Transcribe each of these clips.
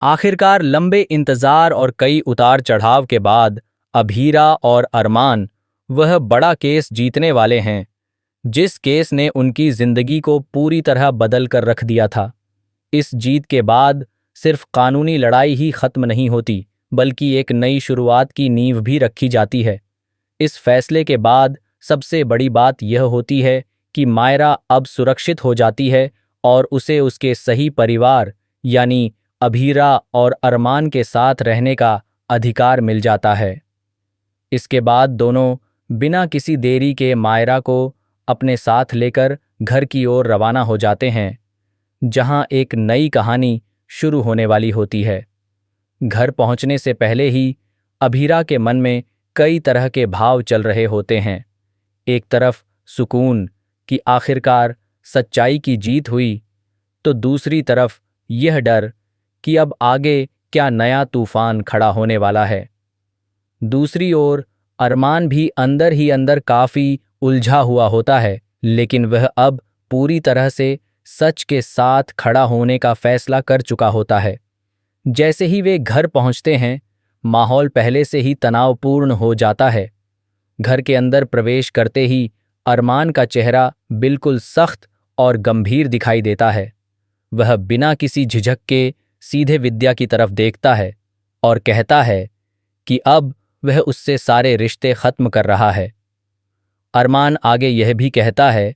आखिरकार लंबे इंतजार और कई उतार चढ़ाव के बाद अभीरा और अरमान वह बड़ा केस जीतने वाले हैं, जिस केस ने उनकी जिंदगी को पूरी तरह बदल कर रख दिया था। इस जीत के बाद सिर्फ कानूनी लड़ाई ही खत्म नहीं होती, बल्कि एक नई शुरुआत की नींव भी रखी जाती है। इस फैसले के बाद सबसे बड़ी बात यह होती है कि मायरा अब सुरक्षित हो जाती है और उसे उसके सही परिवार यानी अभीरा और अरमान के साथ रहने का अधिकार मिल जाता है। इसके बाद दोनों बिना किसी देरी के मायरा को अपने साथ लेकर घर की ओर रवाना हो जाते हैं, जहां एक नई कहानी शुरू होने वाली होती है। घर पहुंचने से पहले ही अभीरा के मन में कई तरह के भाव चल रहे होते हैं। एक तरफ सुकून कि आखिरकार सच्चाई की जीत हुई, तो दूसरी तरफ यह डर कि अब आगे क्या नया तूफान खड़ा होने वाला है। दूसरी ओर अरमान भी अंदर ही अंदर काफी उलझा हुआ होता है, लेकिन वह अब पूरी तरह से सच के साथ खड़ा होने का फैसला कर चुका होता है। जैसे ही वे घर पहुंचते हैं, माहौल पहले से ही तनावपूर्ण हो जाता है। घर के अंदर प्रवेश करते ही अरमान का चेहरा बिल्कुल सख्त और गंभीर दिखाई देता है। वह बिना किसी झिझक के सीधे विद्या की तरफ देखता है और कहता है कि अब वह उससे सारे रिश्ते खत्म कर रहा है। अरमान आगे यह भी कहता है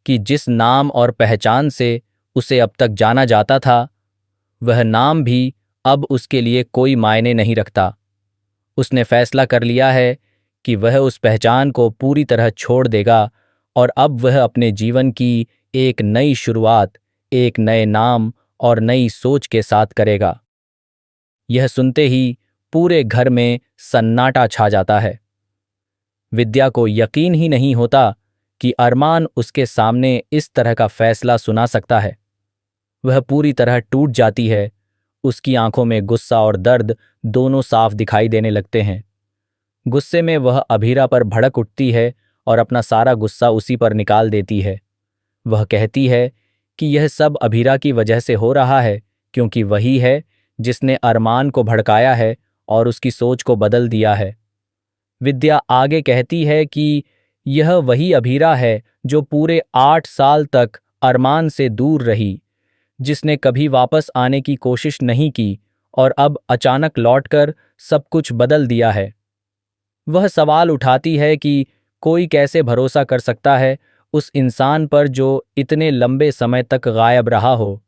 कि जिस नाम और पहचान से उसे अब तक जाना जाता था, वह नाम भी अब उसके लिए कोई मायने नहीं रखता। उसने फैसला कर लिया है कि वह उस पहचान को पूरी तरह छोड़ देगा और अब वह अपने जीवन की एक नई शुरुआत, एक नए नाम और नई सोच के साथ करेगा। यह सुनते ही पूरे घर में सन्नाटा छा जाता है। विद्या को यकीन ही नहीं होता कि अरमान उसके सामने इस तरह का फैसला सुना सकता है। वह पूरी तरह टूट जाती है। उसकी आंखों में गुस्सा और दर्द दोनों साफ दिखाई देने लगते हैं। गुस्से में वह अभीरा पर भड़क उठती है और अपना सारा गुस्सा उसी पर निकाल देती है। वह कहती है कि यह सब अभीरा की वजह से हो रहा है, क्योंकि वही है जिसने अरमान को भड़काया है और उसकी सोच को बदल दिया है। विद्या आगे कहती है कि यह वही अभीरा है जो पूरे 8 साल तक अरमान से दूर रही, जिसने कभी वापस आने की कोशिश नहीं की और अब अचानक लौटकर सब कुछ बदल दिया है। वह सवाल उठाती है कि कोई कैसे भरोसा कर सकता है उस इंसान पर जो इतने लंबे समय तक गायब रहा हो।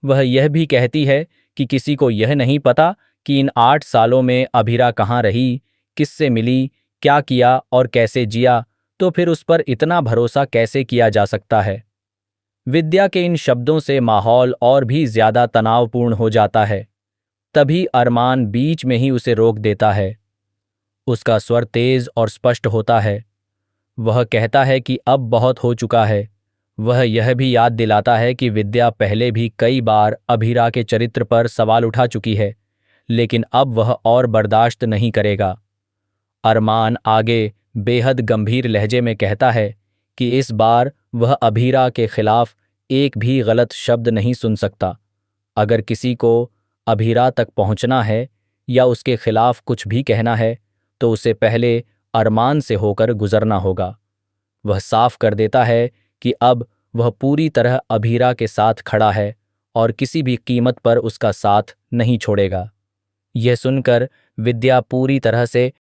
वह यह भी कहती है कि किसी को यह नहीं पता कि इन 8 सालों में अभीरा कहाँ रही, किससे मिली, क्या किया और कैसे जिया, तो फिर उस पर इतना भरोसा कैसे किया जा सकता है। विद्या के इन शब्दों से माहौल और भी ज्यादा तनावपूर्ण हो जाता है। तभी अरमान बीच में ही उसे रोक देता है। उसका स्वर तेज और स्पष्ट होता है। वह कहता है कि अब बहुत हो चुका है। वह यह भी याद दिलाता है कि विद्या पहले भी कई बार अभीरा के चरित्र पर सवाल उठा चुकी है, लेकिन अब वह और बर्दाश्त नहीं करेगा। अरमान आगे बेहद गंभीर लहजे में कहता है कि इस बार वह अभीरा के खिलाफ एक भी गलत शब्द नहीं सुन सकता। अगर किसी को अभीरा तक पहुंचना है या उसके खिलाफ कुछ भी कहना है, तो उसे पहले अरमान से होकर गुजरना होगा। वह साफ कर देता है कि अब वह पूरी तरह अभीरा के साथ खड़ा है और किसी भी कीमत पर उसका साथ नहीं छोड़ेगा। यह सुनकर विद्या पूरी तरह से